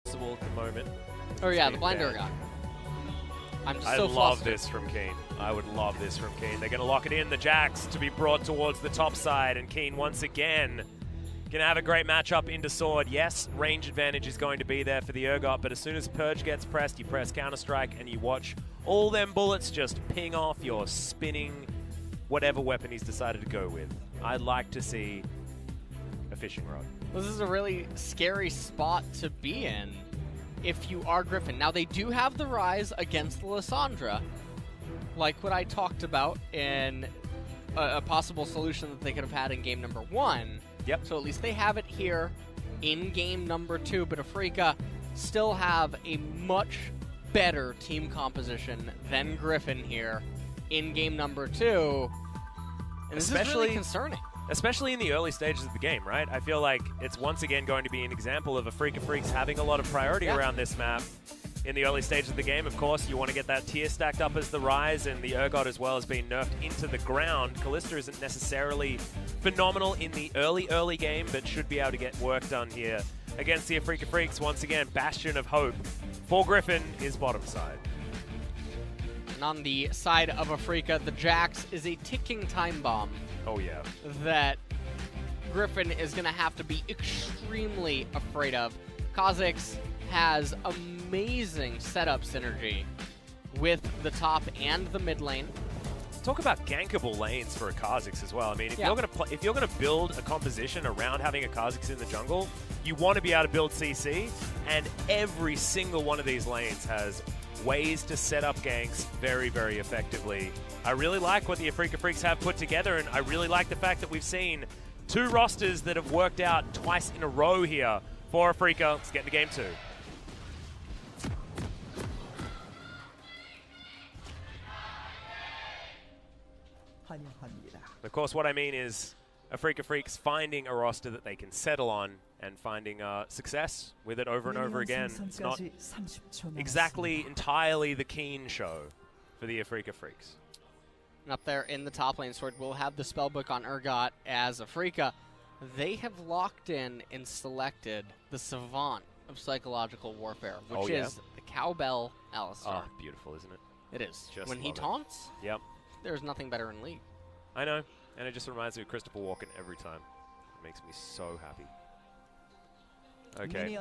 possible at the moment. Oh yeah, the blind Urgot. I love this from Keen. I would love this from Keen. They're going to lock it in. The Jacks to be brought towards the top side, and Keen once again going to have a great matchup into Sword. Yes, range advantage is going to be there for the Urgot, but as soon as Purge gets pressed, you press Counter-Strike and you watch all them bullets just ping off your spinning whatever weapon he's decided to go with. I'd like to see a fishing rod. This is a really scary spot to be in if you are Griffin. Now, they do have the Rise against the Lissandra, like what I talked about in a possible solution that they could have had in game number 1. Yep. So at least they have it here in game number 2, but Afreeca still have a much better team composition than Griffin here in game number 2. And this is really concerning. Especially in the early stages of the game, right? I feel like it's once again going to be an example of Afreeca Freecs having a lot of priority around this map. In the early stages of the game, of course, you want to get that tier stacked up as the Rise, and the Urgot as well has been nerfed into the ground. Kalista isn't necessarily phenomenal in the early game, but should be able to get work done here against the Afreeca Freecs. Once again, bastion of hope for Griffin is bottom side. And on the side of Afreeca, the Jax is a ticking time bomb. Oh, yeah. That Griffin is going to have to be extremely afraid of. Kha'Zix has amazing setup synergy with the top and the mid lane. Talk about gankable lanes for a Kha'Zix as well. I mean, if you're gonna build a composition around having a Kha'Zix in the jungle, you want to be able to build CC, and every single one of these lanes has ways to set up ganks very, very effectively. I really like what the Afreeca Freecs have put together, and I really like the fact that we've seen 2 rosters that have worked out twice in a row here for Afreeca. Let's get into game 2. Of course, what I mean is Afreeca Freecs finding a roster that they can settle on and finding success with it over and over again. It's not exactly entirely the Keen show for the Afreeca Freecs. And up there in the top lane, Sword will have the spellbook on Urgot as Afreeca. They have locked in and selected the Savant of Psychological Warfare, which is the Cowbell Alistar. Oh, beautiful, isn't it? It is. Just when he taunts, yep, there's nothing better in League. I know, and it just reminds me of Christopher Walken every time. It makes me so happy. Okay.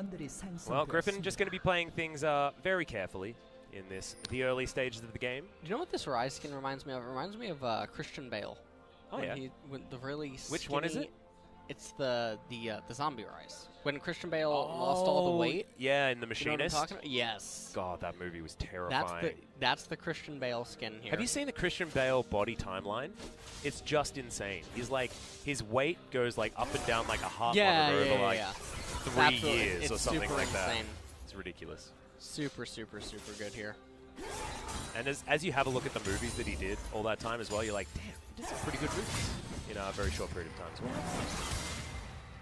Well, Griffin just going to be playing things very carefully in the early stages of the game. Do you know what this Rise skin reminds me of? It reminds me of Christian Bale. Oh, yeah. The really skinny, which one is it? It's the zombie Rise. When Christian Bale lost all the weight. Yeah, in The Machinist. You know what I'm talking about? Yes. God, that movie was terrifying. That's the Christian Bale skin here. Have you seen the Christian Bale body timeline? It's just insane. He's like, his weight goes like up and down like a heart monitor over like 3 years or something like that. It's ridiculous. Super, super, super good here. And as you have a look at the movies that he did all that time as well, you're like, damn, he did some pretty good movies in a very short period of time as well.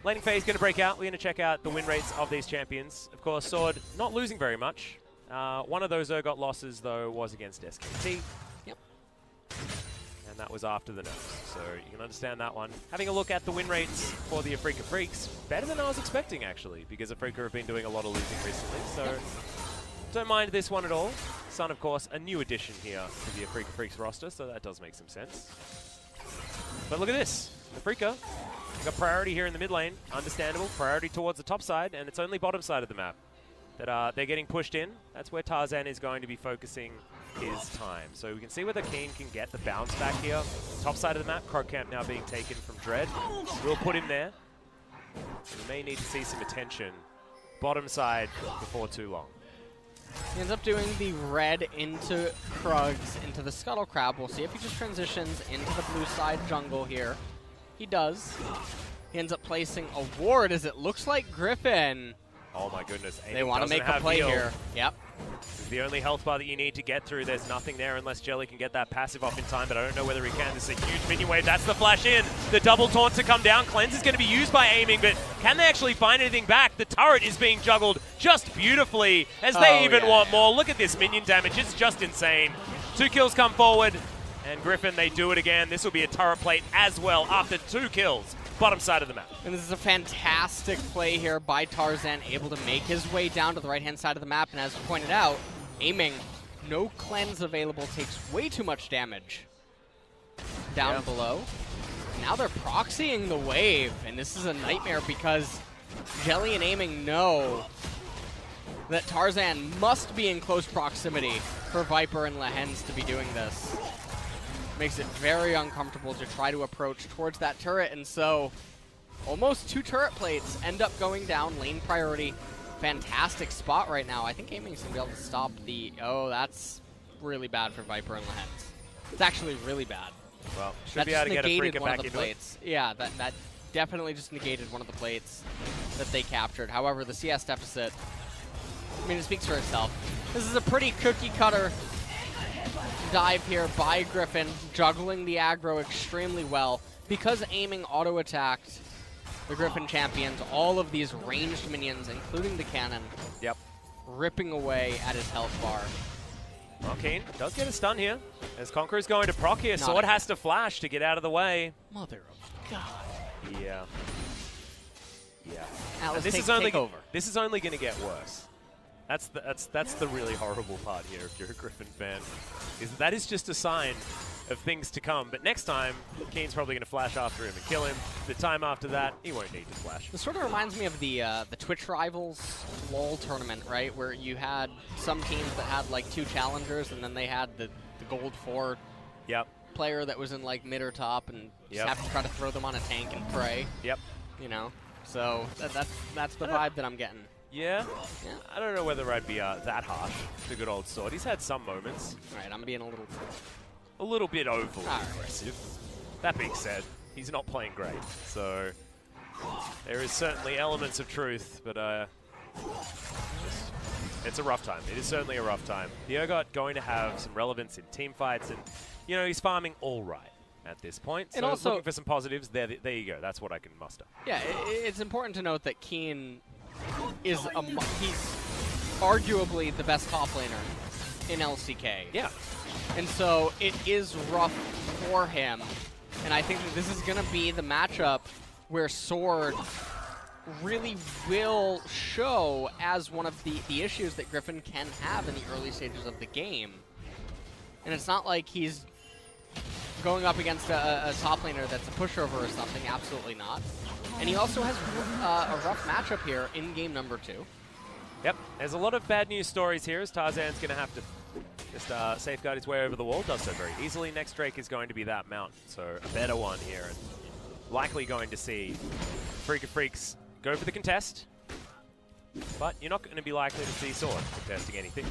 Laning phase going to break out. We're going to check out the win rates of these champions. Of course, Sword not losing very much. One of those Urgot losses, though, was against SKT. Yep. And that was after the nerfs, so you can understand that one. Having a look at the win rates for the Afreeca Freecs, better than I was expecting, actually, because Afreeca have been doing a lot of losing recently, so don't mind this one at all. Sun, of course, a new addition here to the Afreeca Freecs roster, so that does make some sense. But look at this. Afreeca got priority here in the mid lane. Understandable. Priority towards the top side, and it's only bottom side of the map that they're getting pushed in. That's where Tarzan is going to be focusing his time. So we can see whether Keen can get the bounce back here. Top side of the map, Crocamp now being taken from Dread. We'll put him there. We may need to see some attention bottom side before too long. He ends up doing the red into Krugs, into the Scuttle Crab. We'll see if he just transitions into the blue side jungle here. He does. He ends up placing a ward as it looks like Griffin. Oh my goodness. They want to make a play here. Yep. This is the only health bar that you need to get through. There's nothing there unless Jelly can get that passive off in time, but I don't know whether he can. This is a huge minion wave. That's the flash in. The double taunt to come down. Cleanse is going to be used by aiming, but can they actually find anything back? The turret is being juggled just beautifully as they want more. Look at this minion damage. It's just insane. 2 kills come forward, and Griffin, they do it again. This will be a turret plate as well after 2 kills. bottom side of the map. And this is a fantastic play here by Tarzan, able to make his way down to the right-hand side of the map. And as pointed out, aiming, no cleanse available, takes way too much damage down below. Now they're proxying the wave, and this is a nightmare because Jelly and aiming know that Tarzan must be in close proximity for Viper and Lehens to be doing this. Makes it very uncomfortable to try to approach towards that turret, and so almost 2 turret plates end up going down. Lane priority, fantastic spot right now. I think aiming's gonna be able to stop the, oh, that's really bad for Viper and Lehens. It's actually really bad. Well, should that be able to get negated Afreeca one back of the into plates. Yeah, that definitely just negated one of the plates that they captured. However, the CS deficit, I mean, it speaks for itself. This is a pretty cookie cutter dive here by Griffin, juggling the aggro extremely well. Because aiming auto-attacked the Griffin champions, all of these ranged minions, including the cannon, ripping away at his health bar. Well, Keen does get a stun here, as Conqueror's going to proc here. Sword has to flash to get out of the way. Mother of God. Yeah. Yeah. Atlas, this is only going to get worse. That's the really horrible part here if you're a Griffin fan, is that is just a sign of things to come. But next time, Keen's probably going to flash after him and kill him. The time after that, he won't need to flash. This sort of reminds me of the Twitch Rivals LoL tournament, right? Where you had some teams that had like 2 challengers, and then they had the Gold 4 player that was in like mid or top, and just have to try to throw them on a tank and pray. You know, so that's the vibe that I'm getting. Yeah? I don't know whether I'd be that harsh to good old Sword. He's had some moments. All right, I'm being a little bit overly aggressive. That being said, he's not playing great, so there is certainly elements of truth, but it's a rough time. It is certainly a rough time. The Urgot going to have some relevance in team fights, and you know, he's farming all right at this point. So and also looking for some positives. There you go. That's what I can muster. Yeah, it's important to note that Keen is he's arguably the best top laner in LCK. Yeah. And so it is rough for him. And I think that this is going to be the matchup where Sword really will show as one of the issues that Griffin can have in the early stages of the game. And it's not like he's going up against a top laner that's a pushover or something. Absolutely not. And he also has a rough matchup here in game number 2. Yep, there's a lot of bad news stories here as Tarzan's going to have to just safeguard his way over the wall. Does so very easily. Next Drake is going to be that mountain, so a better one here. And likely going to see Freecs go for the contest. But you're not going to be likely to see Sword contesting anything,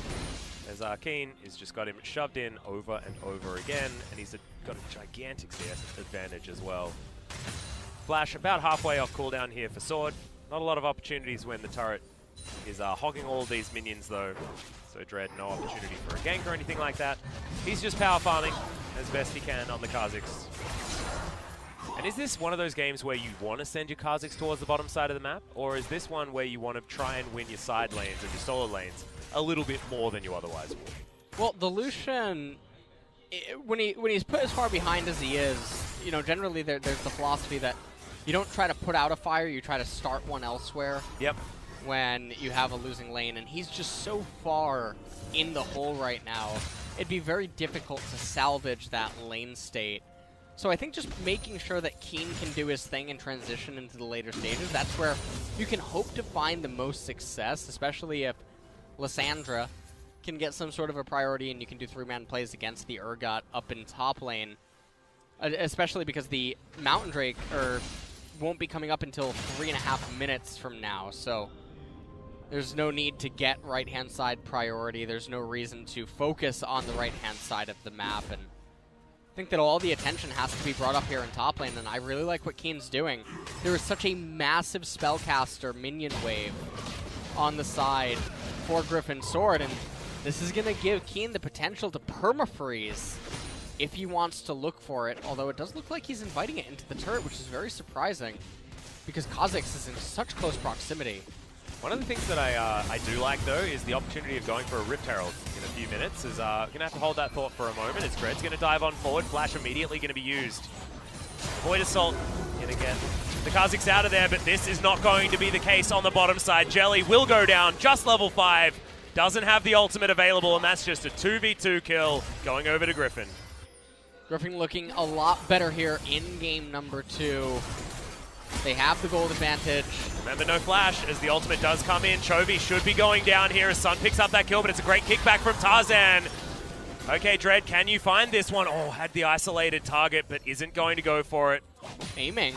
as Keen has just got him shoved in over and over again, and he's got a gigantic CS advantage as well. Flash about halfway off cooldown here for Sword. Not a lot of opportunities when the turret is hogging all of these minions though. So Dread, no opportunity for a gank or anything like that. He's just power farming as best he can on the Kha'Zix. And is this one of those games where you want to send your Kha'Zix towards the bottom side of the map? Or is this one where you want to try and win your side lanes or your solo lanes a little bit more than you otherwise would? Well, the Lucian, when he's put as far behind as he is, you know, generally there's the philosophy that you don't try to put out a fire, you try to start one elsewhere. Yep. When you have a losing lane, and he's just so far in the hole right now, it'd be very difficult to salvage that lane state. So I think just making sure that Keen can do his thing and transition into the later stages, that's where you can hope to find the most success, especially if Lysandra can get some sort of a priority and you can do 3-man plays against the Urgot up in top lane, especially because the Mountain Drake won't be coming up until 3.5 minutes from now, so there's no need to get right-hand side priority. There's no reason to focus on the right-hand side of the map, and I think that all the attention has to be brought up here in top lane, and I really like what Keen's doing. There is such a massive spellcaster minion wave on the side for Griffin Sword, and this is going to give Keen the potential to permafreeze if he wants to look for it, although it does look like he's inviting it into the turret, which is very surprising, because Kha'Zix is in such close proximity. One of the things that I do like, though, is the opportunity of going for a Rift Herald in a few minutes. Is going to have to hold that thought for a moment. As Dread's going to dive on forward. Flash immediately going to be used. Void Assault going to get The Kha'Zix's out of there, but this is not going to be the case on the bottom side. Jelly will go down, just level 5. Doesn't have the ultimate available, and that's just a 2v2 kill going over to Griffin. Griffin looking a lot better here in game number 2. They have the gold advantage. Remember, no flash as the ultimate does come in. Chovy should be going down here as Sun picks up that kill, but it's a great kickback from Tarzan. Okay, Dread, can you find this one? Oh, had the isolated target, but isn't going to go for it. Aiming.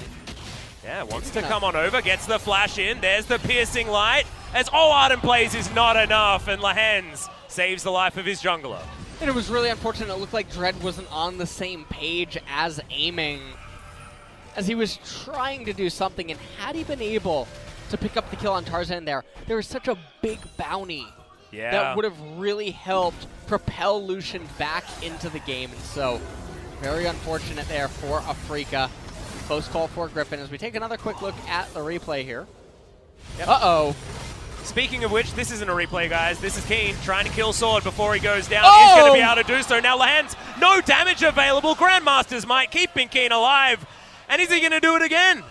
Yeah, wants to come on over, gets the flash in. There's the piercing light. As Ardent plays is not enough, and Lahens saves the life of his jungler. And it was really unfortunate. It looked like Dread wasn't on the same page as Aiming, as he was trying to do something, and had he been able to pick up the kill on Tarzan there was such a big bounty that would have really helped propel Lucian back into the game. And so, very unfortunate there for Afreeca. Close call for Griffin as we take another quick look at the replay here. Yep. Uh-oh. Speaking of which, this isn't a replay, guys. This is Keen trying to kill Sword before he goes down. He's going to be able to do so. Now, Lahens, no damage available. Grandmasters might keeping Keen alive. And is he going to do it again?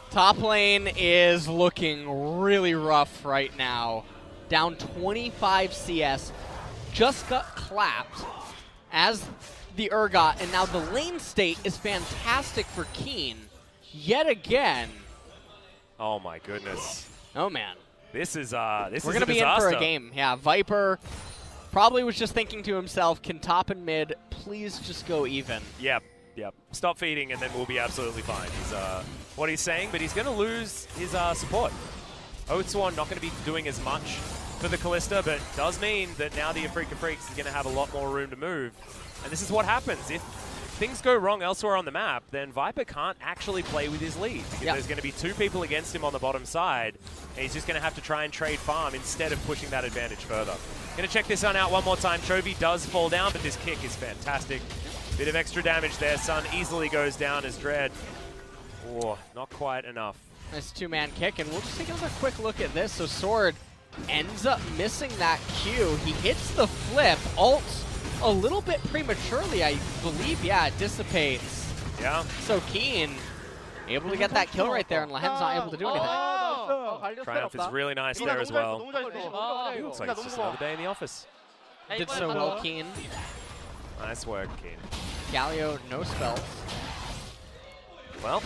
Top lane is looking really rough right now. Down 25 CS. Just got clapped as the Urgot, and now the lane state is fantastic for Keen. Yet again. Oh my goodness. Oh man. This is We're going to be in for a game. Yeah, Viper probably was just thinking to himself, can top and mid please just go even? Yep. Stop feeding and then we'll be absolutely fine. Is what he's saying, but he's going to lose his support. Oatsworn not going to be doing as much for the Kalista, but does mean that now the Afreeca Freecs is going to have a lot more room to move. And this is what happens. If things go wrong elsewhere on the map, then Viper can't actually play with his lead. Because there's going to be 2 people against him on the bottom side, and he's just going to have to try and trade farm instead of pushing that advantage further. Going to check this one out one more time. Chovy does fall down, but this kick is fantastic. Bit of extra damage there. Sun easily goes down as Dread. Oh, not quite enough. Nice 2-man kick, and we'll just take another quick look at this. So Sword ends up missing that Q. He hits the flip, ults a little bit prematurely, I believe. Yeah, it dissipates. Yeah. So Keen able to get that kill right there, and Lahen's not able to do anything. Triumph is really nice there as well. Looks like it's just another day in the office. Did so well, Keen. Nice work, Keen. Galio, no spells. Well,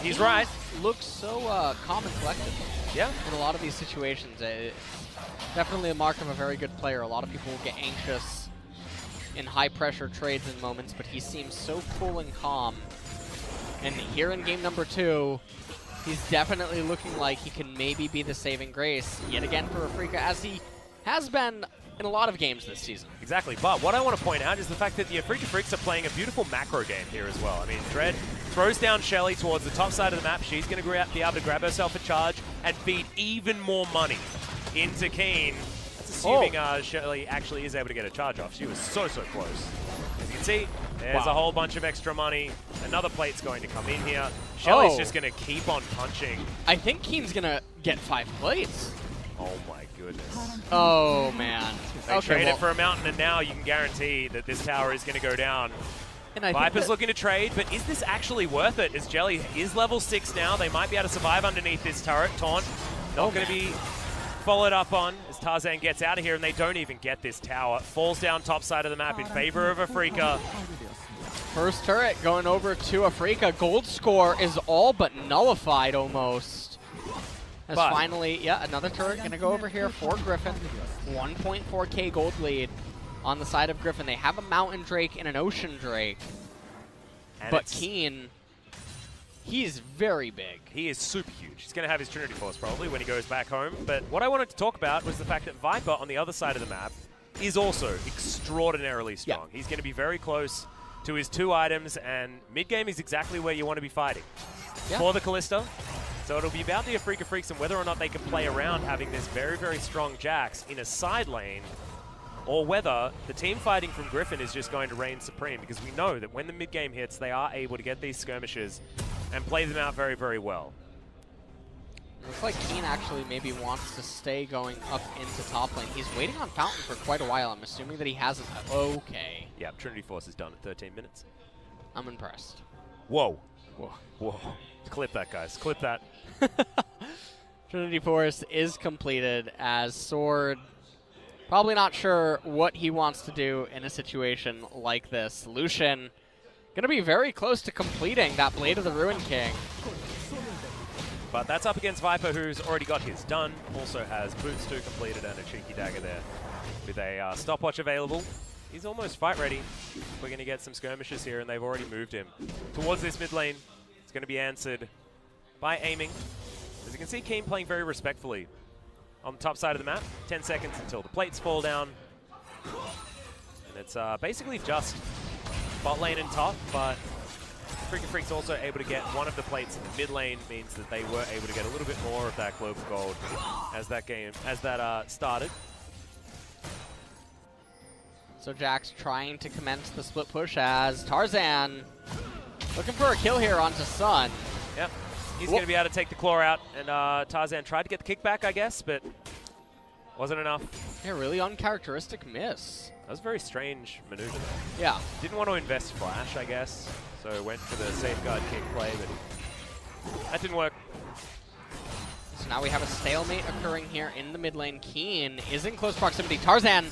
he's right. Looks so calm and collected. Yeah. In a lot of these situations. It's definitely a mark of a very good player. A lot of people will get anxious in high-pressure trades and moments, but he seems so cool and calm. And here in game number 2, he's definitely looking like he can maybe be the saving grace yet again for Afreeca, as he has been in a lot of games this season. Exactly, but what I want to point out is the fact that the Afreeca Freecs are playing a beautiful macro game here as well. I mean, Dread throws down Shelly towards the top side of the map. She's going to be able to grab herself a charge and feed even more money into Keen. That's assuming Shelly actually is able to get a charge off. She was so close. As you can see, there's a whole bunch of extra money. Another plate's going to come in here. Shelly's just going to keep on punching. I think Keen's going to get 5 plates. Oh my goodness. Oh man. They trade it for a mountain, and now you can guarantee that this tower is going to go down. And I Viper's looking to trade, but is this actually worth it? As Jelly is level 6 now, they might be able to survive underneath this turret. Taunt not going to be followed up on as Tarzan gets out of here, and they don't even get this tower. Falls down top side of the map in favor of Afreeca. First turret going over to Afreeca. Gold score is all but nullified almost. As finally, another turret going to go over here for Griffin. 1.4k gold lead on the side of Griffin. They have a Mountain Drake and an Ocean Drake. And but Keen, he's very big. He is super huge. He's going to have his Trinity Force probably when he goes back home. But what I wanted to talk about was the fact that Viper on the other side of the map is also extraordinarily strong. He's going to be very close to his 2 items, and mid-game is exactly where you want to be fighting. For the Kalista. So it'll be about the Afreeca Freecs and whether or not they can play around having this very strong Jax in a side lane, or whether the team fighting from Griffin is just going to reign supreme, because we know that when the mid-game hits, they are able to get these skirmishes and play them out very well. Looks like Keen actually maybe wants to stay going up into top lane. He's waiting on Fountain for quite a while. I'm assuming that he hasn't. Okay. Yeah, Trinity Force is done at 13 minutes. I'm impressed. Whoa. Whoa. Whoa. Clip that, guys. Clip that. Trinity Force is completed as Sword probably not sure what he wants to do in a situation like this. Lucian going to be very close to completing that Blade of the Ruin King. But that's up against Viper, who's already got his done. Also has Boots 2 completed and a cheeky dagger there. With a stopwatch available, he's almost fight ready. We're going to get some skirmishes here, and they've already moved him towards this mid lane. It's going to be answered by aiming. As you can see, Keen playing very respectfully on the top side of the map. 10 seconds until the plates fall down. And it's basically just bot lane and top, but Freecs also able to get one of the plates in the mid lane, means that they were able to get a little bit more of that global gold as that started. So Jack's trying to commence the split push as Tarzan looking for a kill here onto Sun. Yep, he's going to be able to take the claw out, and Tarzan tried to get the kickback, I guess, but wasn't enough. Yeah, really uncharacteristic miss. That was a very strange maneuver there. Yeah. Didn't want to invest flash, I guess, so went for the safeguard kick play, but that didn't work. So now we have a stalemate occurring here in the mid lane. Keen is in close proximity. Tarzan,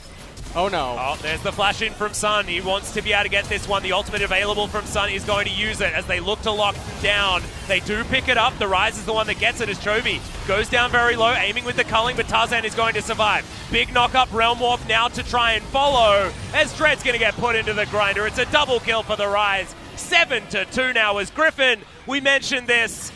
oh no. Oh, there's the flash in from Sun. He wants to be able to get this one. The ultimate available from Sun is going to use it as they look to lock down. They do pick it up. The Rise is the one that gets it as Chovy goes down very low, aiming with the culling, but Tarzan is going to survive. Big knock up, Realm Warp now to try and follow as Dread's going to get put into the grinder. It's a double kill for the Rise. 7-2 now as Griffin. We mentioned this.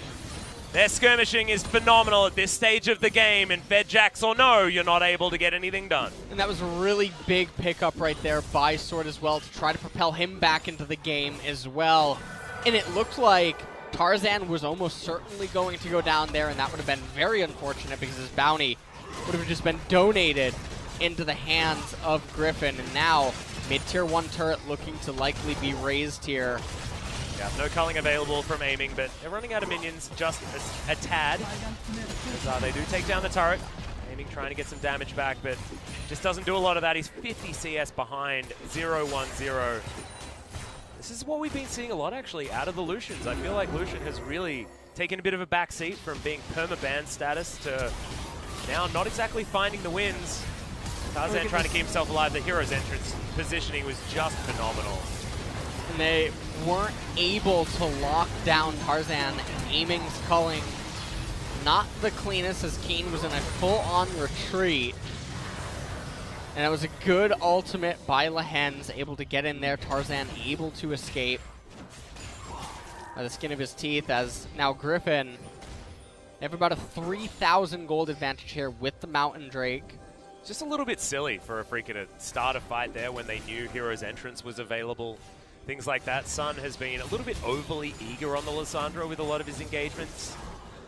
Their skirmishing is phenomenal at this stage of the game, and Fed Jacks or no, you're not able to get anything done. And that was a really big pickup right there by Sword as well to try to propel him back into the game as well. And it looked like Tarzan was almost certainly going to go down there, and that would have been very unfortunate because his bounty would have just been donated into the hands of Griffin. And now, mid-tier 1 turret looking to likely be raised here. Yeah, no culling available from aiming, but they're running out of minions just a tad. As, they do take down the turret. Aiming trying to get some damage back, but just doesn't do a lot of that. He's 50 CS behind, 0-1-0. This is what we've been seeing a lot, actually, out of the Lucians. I feel like Lucian has really taken a bit of a backseat from being perma-ban status to now not exactly finding the wins. Tarzan trying to keep himself alive. The hero's entrance positioning was just phenomenal. And they weren't able to lock down Tarzan. Aiming's culling not the cleanest as Keen was in a full-on retreat. And it was a good ultimate by Lehens, able to get in there. Tarzan able to escape by the skin of his teeth, as now Griffin, they have about a 3,000 gold advantage here with the Mountain Drake. Just a little bit silly for Afreeca to start a fight there when they knew Hero's Entrance was available. Things like that. Sun has been a little bit overly eager on the Lissandra with a lot of his engagements.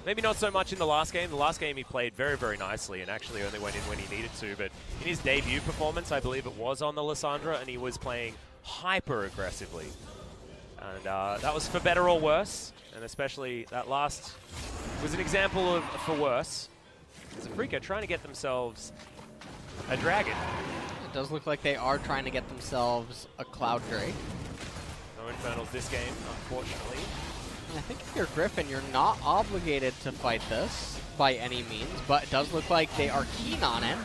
Maybe not so much in the last game. The last game he played very, very nicely and actually only went in when he needed to. But in his debut performance, I believe it was on the Lissandra, and he was playing hyper aggressively. And that was for better or worse. And especially that last was an example of for worse. As Afreeca trying to get themselves a dragon. It does look like they are trying to get themselves a Cloud Drake. No Infernals this game, unfortunately. I think if you're Griffin, you're not obligated to fight this by any means, but it does look like they are keen on it.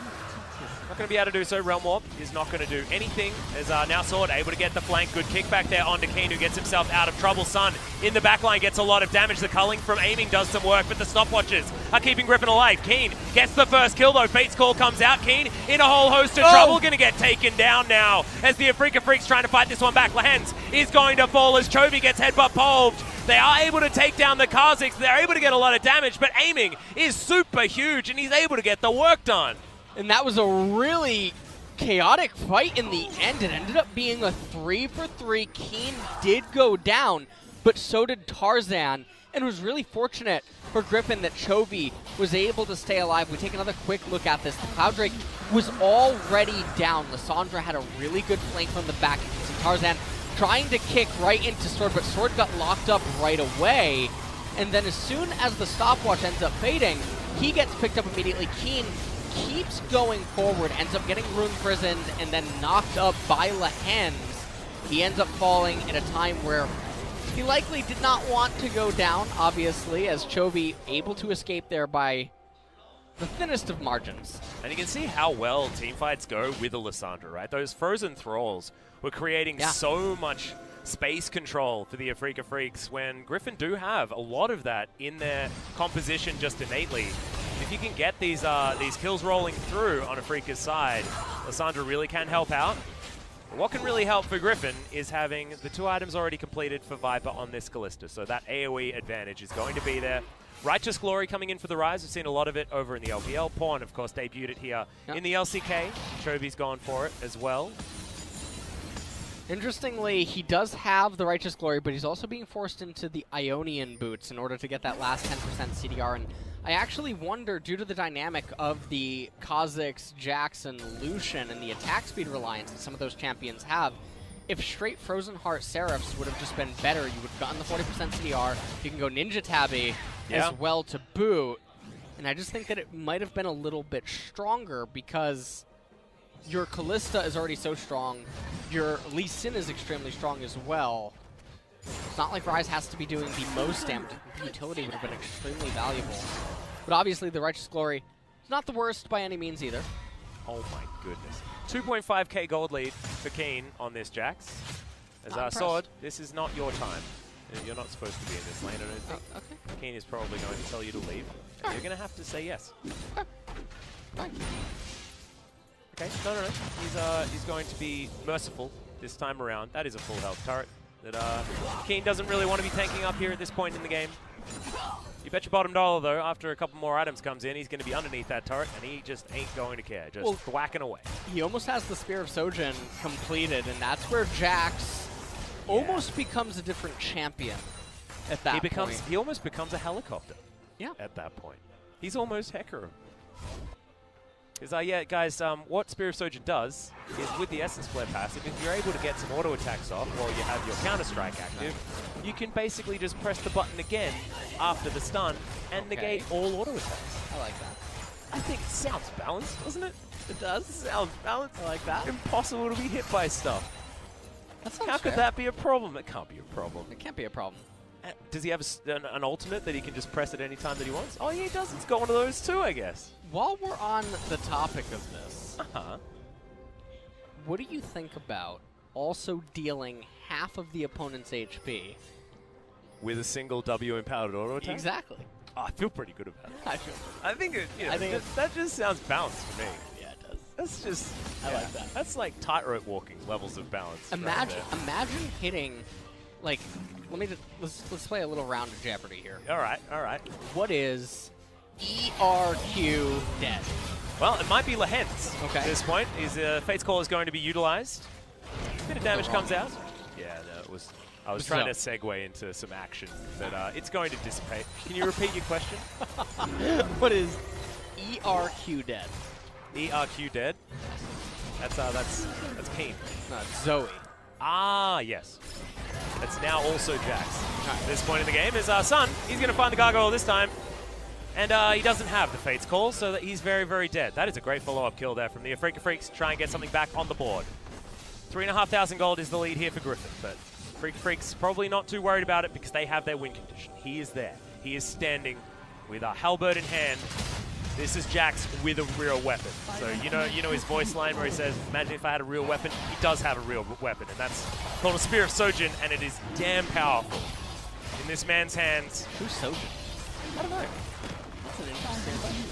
Not going to be able to do so. Realm Warp is not going to do anything. As now Sword able to get the flank. Good kickback there onto Keen, who gets himself out of trouble. Sun in the backline gets a lot of damage. The culling from aiming does some work, but the stopwatches are keeping Griffin alive. Keen gets the first kill, though. Fate's Call comes out. Keen in a whole host of trouble. Going to get taken down now as the Afreeca Freecs trying to fight this one back. Lehens is going to fall as Chovy gets headbutt polved. They are able to take down the Kazakhs. They're able to get a lot of damage, but aiming is super huge, and he's able to get the work done. And that was a really chaotic fight in the end. It ended up being a 3-for-3. Keen did go down, but so did Tarzan. And it was really fortunate for Griffin that Chovy was able to stay alive. We take another quick look at this. The Cloud Drake was already down. Lissandra had a really good flank from the back. You can see Tarzan trying to kick right into Sword, but Sword got locked up right away. And then as soon as the stopwatch ends up fading, he gets picked up immediately. Keen keeps going forward, ends up getting rune prisoned, and then knocked up by Lehens. He ends up falling at a time where he's He likely did not want to go down, obviously, as Chovy able to escape there by the thinnest of margins. And you can see how well teamfights go with Alessandra, right? Those frozen thralls were creating so much space control for the Afreeca Freecs when Griffin do have a lot of that in their composition just innately. If you can get these kills rolling through on Afreeca's side, Alessandra really can help out. But what can really help for Griffin is having the 2 items already completed for Viper on this Kalista, so that AoE advantage is going to be there. Righteous Glory coming in for the Rise. We've seen a lot of it over in the LPL. Pawn, of course, debuted it here in the LCK. Chovy's gone for it as well. Interestingly, he does have the Righteous Glory, but he's also being forced into the Ionian boots in order to get that last 10% CDR. And I actually wonder, due to the dynamic of the Kha'Zix, Jax, and Lucian and the attack speed reliance that some of those champions have, if straight Frozen Heart Seraphs would have just been better, you would have gotten the 40% CDR. You can go Ninja Tabby as well to boot. And I just think that it might have been a little bit stronger because your Kalista is already so strong. Your Lee Sin is extremely strong as well. It's not like Ryze has to be doing the most damage. The utility would have been extremely valuable. But obviously the Righteous Glory is not the worst by any means either. Oh my goodness. 2.5k gold lead for Keen on this Jax. As our Sword, this is not your time. You're not supposed to be in this lane, I don't think. Okay. Keen is probably going to tell you to leave. And you're going to have to say yes. Fine. Okay, no. He's going to be merciful this time around. That is a full health turret that Keen doesn't really want to be tanking up here at this point in the game. You bet your bottom dollar, though, after a couple more items comes in, he's going to be underneath that turret, and he just ain't going to care. Just whacking away. He almost has the Spear of Sojin completed, and that's where Jax almost becomes a different champion at that point. He almost becomes a helicopter at that point. He's almost Hecarim. Yeah, guys, what Spear of Sojin does is with the Essence Flare passive, if you're able to get some auto attacks off while you have your Counter-Strike active, you can basically just press the button again after the stun and negate all auto attacks. I like that. I think it sounds balanced, doesn't it? It does. It sounds balanced. I like that. Impossible to be hit by stuff. How could that be a problem? It can't be a problem. It can't be a problem. Does he have an ultimate that he can just press at any time that he wants? Oh, yeah, he does. He's got one of those too, I guess. While we're on the topic of this, what do you think about also dealing half of the opponent's HP? With a single W-empowered auto attack? Exactly. Oh, I feel pretty good about it. I think that just sounds balanced to me. Yeah, it does. That's just... I like that. That's like tightrope walking levels of balance. Imagine hitting... Like, let's play a little round of Jeopardy here. All right. What is ERQ dead? Well, it might be Lahens at this point. His Fate's Call is going to be utilized. A bit of damage comes out. Yeah, no, it was... I was trying to segue into some action, but it's going to dissipate. Can you repeat your question? What is ERQ dead? ERQ dead? That's Keen. No, it's Zoe. Ah, yes. It's now also Jax. At this point in the game is our son. He's going to find the gargoyle this time. And he doesn't have the Fate's Call, so that he's very, very dead. That is a great follow-up kill there from the Afreeca Freecs to try and get something back on the board. 3,500 gold is the lead here for Griffin, but Afreeca Freecs probably not too worried about it because they have their win condition. He is there. He is standing with a halberd in hand. This is Jax with a real weapon. So you know his voice line where he says, "Imagine if I had a real weapon." He does have a real weapon, and that's called a Spear of Sojin, and it is damn powerful in this man's hands. Who's Sojin? I don't know. That's an interesting question.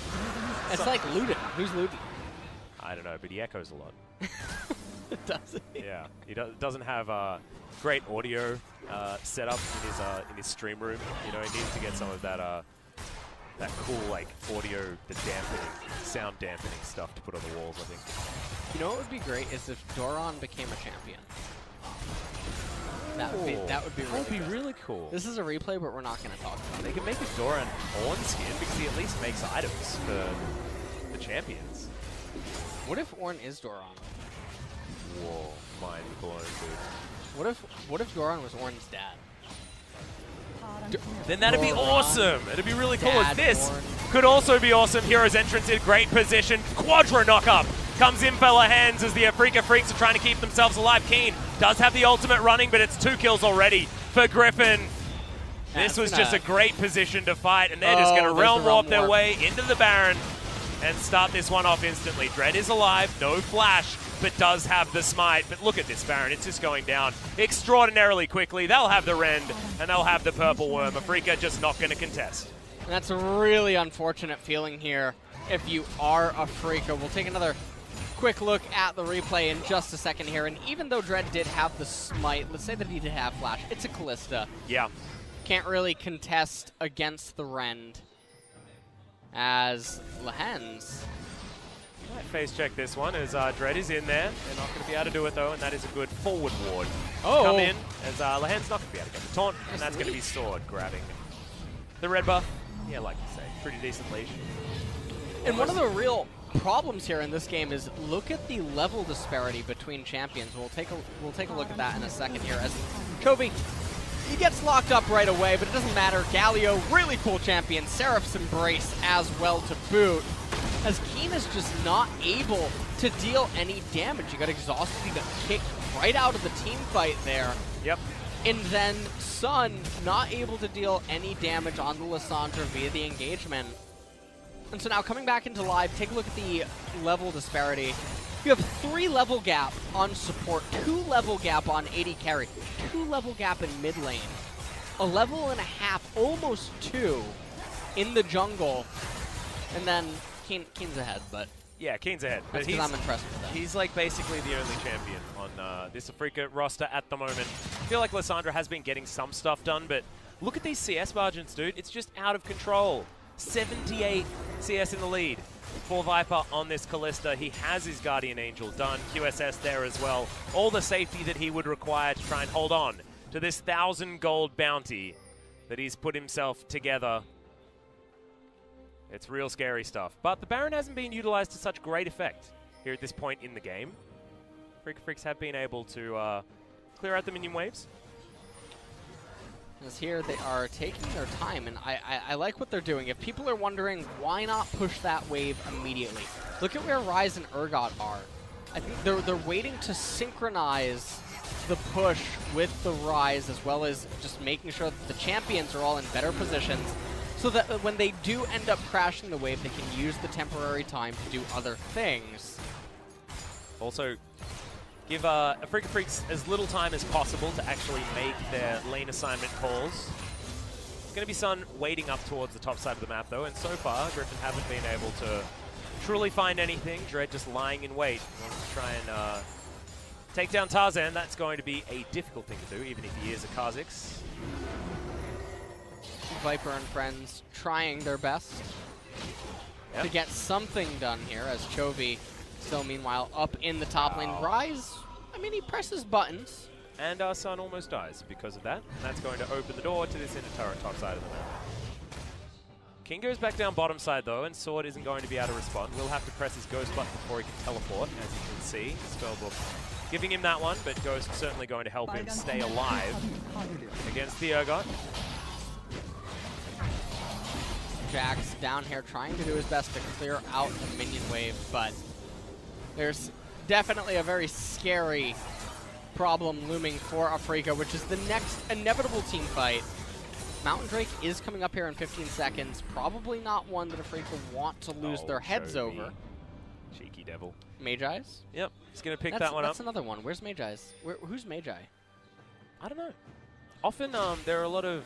It's like Luden. Who's Luden? I don't know, but he echoes a lot. Does he? Yeah, he doesn't have great audio setup in his stream room. You know, he needs to get some of that cool like audio, the sound dampening stuff to put on the walls, I think. You know what would be great is if Doran became a champion. That would be really cool. This is a replay, but we're not going to talk about it. They could make a Doran Ornn skin because he at least makes items for the champions. What if Ornn is Doran? Whoa, mind blown, dude. What if Doran was Ornn's dad? Then that'd be awesome. It'd be really cool. This could also be awesome. Hero's entrance in great position. Quadra knock-up comes in for Lahens as the Afreeca Freecs are trying to keep themselves alive. Keen does have the ultimate running, but it's 2 kills already for Griffin. This That's was gonna- just a great position to fight, and they're just going to there's realm the warp realm their warp. way into the Baron and start this one off instantly. Dread is alive, no flash, but does have the smite. But look at this Baron, it's just going down extraordinarily quickly. They'll have the Rend, and they'll have the Purple Worm. Afreeca just not going to contest. And that's a really unfortunate feeling here if you are Afreeca. We'll take another quick look at the replay in just a second here. And even though Dread did have the smite, let's say that he did have flash, it's a Callista. Yeah. Can't really contest against the Rend. As Lehens. Might face check this one as Dread is in there. They're not going to be able to do it though, and that is a good forward ward. Oh. Come in as Lehen's not going to be able to get the taunt, and that's going to be Sword grabbing the red buff. Yeah, like you say, pretty decent leash. And one of the real problems here in this game is look at the level disparity between champions. We'll take a look at that in a second here as Chovy, he gets locked up right away, but it doesn't matter. Galio, really cool champion. Seraph's Embrace as well to boot. As Keen is just not able to deal any damage. He got exhausted, he got kicked right out of the team fight there. Yep. And then Sun not able to deal any damage on the Lissandra via the engagement. And so now coming back into live, take a look at the level disparity. You have 3 level gap on support, 2 level gap on AD carry, 2 level gap in mid lane, a level and a half, almost 2 in the jungle, and then Keen's ahead, but Yeah, Keen's ahead. that's But because I'm impressed with that. he's like basically the only champion on this Afreeca roster at the moment. I feel like Lissandra has been getting some stuff done, but look at these CS margins, dude. It's just out of control. 78 CS in the lead for Viper on this Callista. He has his Guardian Angel done. QSS there as well. All the safety that he would require to try and hold on to this 1,000 gold bounty that he's put himself together. It's real scary stuff. But the Baron hasn't been utilized to such great effect here at this point in the game. Freecs have been able to clear out the minion waves. As here they are taking their time, and I like what they're doing. If people are wondering why not push that wave immediately, look at where Ryze and Urgot are. I think they're waiting to synchronize the push with the Ryze, as well as just making sure that the champions are all in better positions, so that when they do end up crashing the wave, they can use the temporary time to do other things. Also, give Afreeca Freecs as little time as possible to actually make their lane assignment calls. It's going to be Sun waiting up towards the top side of the map, though, and so far, Griffin haven't been able to truly find anything. Dread just lying in wait. Wants to try and take down Tarzan. That's going to be a difficult thing to do, even if he is a Kha'Zix. Viper and friends trying their best to get something done here, as Chovy still meanwhile up in the top lane. Ryze, I mean, he presses buttons. And our Sun almost dies because of that. And that's going to open the door to this inner turret top side of the map. King goes back down bottom side though, and Sword isn't going to be able to respond. We'll have to press his Ghost button before he can teleport, as you can see. Spellbook giving him that one, but Ghost certainly going to help him stay alive against the Urgot. Jax down here trying to do his best to clear out the minion wave, but there's definitely a very scary problem looming for Afreeca, which is the next inevitable team fight. Mountain Drake is coming up here in 15 seconds. Probably not one that Afreeca want to lose their heads over. Cheeky devil. Magi-Eyes? Yep, he's going to pick that one up. That's another one. Where's Magi-Eyes? Who's Magi? I don't know. Often there are a lot of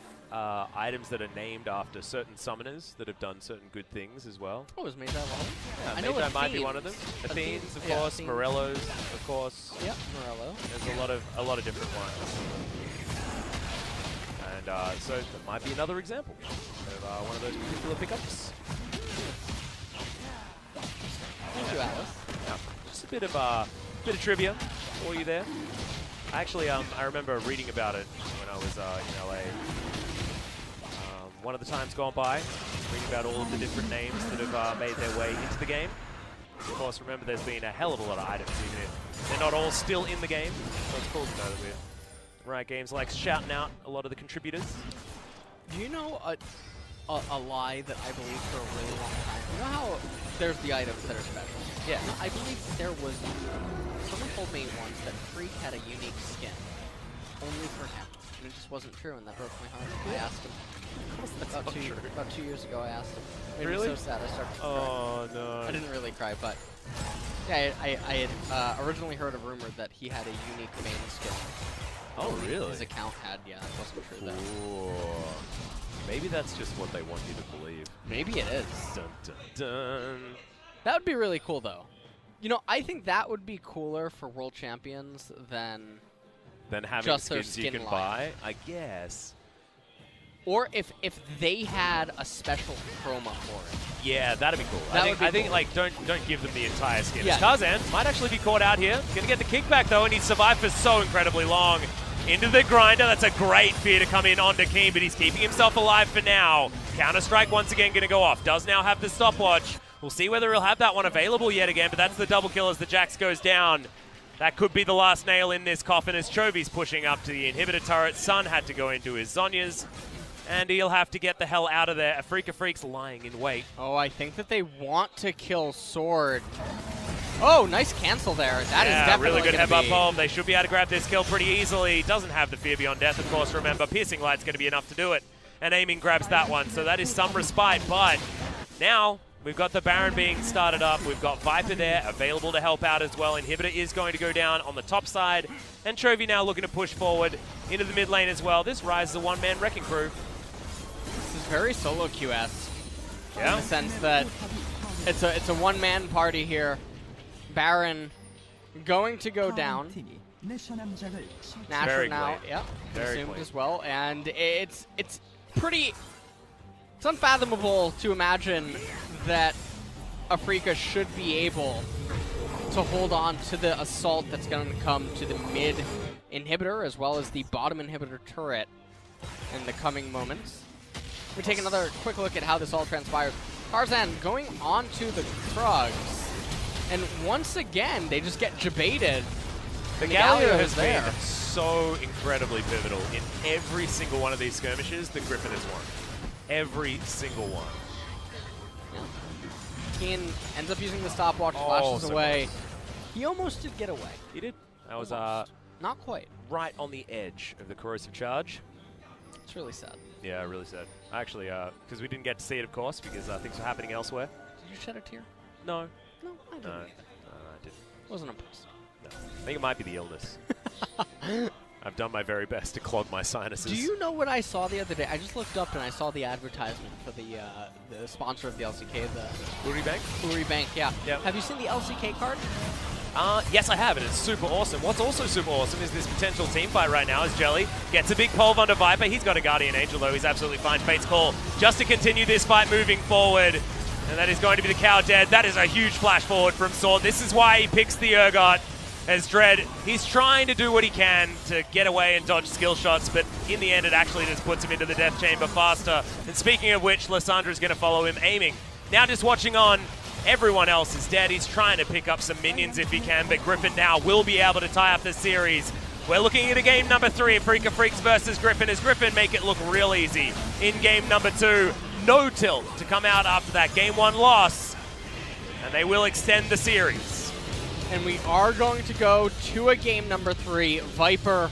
items that are named after certain summoners that have done certain good things as well. Oh, is Magi one? Yeah, I know Magi might be Athenes. one of them. Athenes, of Yeah, course. Athenes. Morellos, of course. Yep, Morello. There's a lot of different ones. And so that might be another example of one of those particular pickups. Thank you, Alice. Yeah, just a bit of trivia for you there. Actually, I remember reading about it when I was in LA. One of the times gone by, reading about all of the different names that have made their way into the game. Of course, remember there's been a hell of a lot of items, even if they're not all still in the game. So it's cool to know that we're Riot Games like shouting out a lot of the contributors. Do you know a lie that I believed for a really long time? You know how there's the items that are special? Yeah. I believe there was... Someone told me once that Freak had a unique skin. Only for him. and it just wasn't true, and that broke my heart. I asked him. That's About not true. about 2 years ago, I asked him. It made Really? me so sad. I started to cry. Oh, no. I didn't really cry, but yeah, I had originally heard a rumor that he had a unique main skill. Oh, really? His account had, yeah, it wasn't true though. Ooh. Maybe that's just what they want you to believe. Maybe it is. Dun, dun, dun. That would be really cool, though. You know, I think that would be cooler for World Champions than Then having just their skins you skin can line. buy, I guess. Or if they had a special chroma for it. Yeah, that'd be cool. That I would be think cool. like don't give them the entire skin. Yeah. Tarzan might actually be caught out here. Gonna get the kickback though, and he's survived for so incredibly long. Into the grinder. That's a great fear to come in onto Keen, but he's keeping himself alive for now. Counter-Strike once again going to go off. Does now have the stopwatch. We'll see whether he'll have that one available yet again, but that's the double kill as the Jax goes down. That could be the last nail in this coffin as Chovy's pushing up to the inhibitor turret. Sun had to go into his Zhonya's, and he'll have to get the hell out of there. Afreeca Freecs lying in wait. Oh, I think that they want to kill Sword. Oh, nice cancel there. That is definitely really good gonna headbutt be- home. They should be able to grab this kill pretty easily. Doesn't have the fear beyond death, of course. Remember, piercing light's going to be enough to do it. And aiming grabs that one, so that is some respite. But now we've got the Baron being started up. We've got Viper there, available to help out as well. Inhibitor is going to go down on the top side. And Chovy now looking to push forward into the mid lane as well. This Rise is a one-man wrecking crew. This is very solo QS. Yeah. In the sense that it's a one-man party here. Baron going to go down. Nasher Very now, clean. yeah, Very assumed clean. as well, and it's pretty. It's unfathomable to imagine that Afreeca should be able to hold on to the assault that's going to come to the mid inhibitor as well as the bottom inhibitor turret in the coming moments. We take another quick look at how this all transpired. Tarzan going on to the Krugs. And once again, they just get jebaited. The And Galio has is been so incredibly pivotal in every single one of these skirmishes that Griffin has won. Every single one. Yeah. Keen ends up using the stopwatch, flashes so away. close. He almost did get away. He did. That was Not quite. right on the edge of the corrosive charge. It's really sad. Yeah, really sad. Actually, because we didn't get to see it, of course, because things were happening elsewhere. Did you shed a tear? No. No, I didn't. No, either. I didn't. Wasn't impressed. No. I think it might be the illness. I've done my very best to clog my sinuses. Do you know what I saw the other day? I just looked up and I saw the advertisement for the sponsor of the LCK, the Uri Bank? Uri Bank. Yeah. Yep. Have you seen the LCK card? Yes, I have, and it's super awesome. What's also super awesome is this potential team fight right now as Jelly gets a big pulve onto Viper. He's got a Guardian Angel, though. He's absolutely fine. Fate's Call just to continue this fight moving forward. And that is going to be the Cow Dead. That is a huge flash forward from Sword. This is why he picks the Urgot as Dread. He's trying to do what he can to get away and dodge skill shots, but in the end it actually just puts him into the death chamber faster. And speaking of which, Lyssandra's going to follow him, aiming. Now just watching on. Everyone else is dead. He's trying to pick up some minions if he can, but Griffin now will be able to tie up the series. We're looking at a game number 3, Afreeca Freecs versus Griffin, as Griffin make it look real easy. In game number 2, no tilt to come out after that game 1 loss, and they will extend the series. And we are going to go to a game number 3. Viper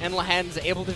and Lahen's able to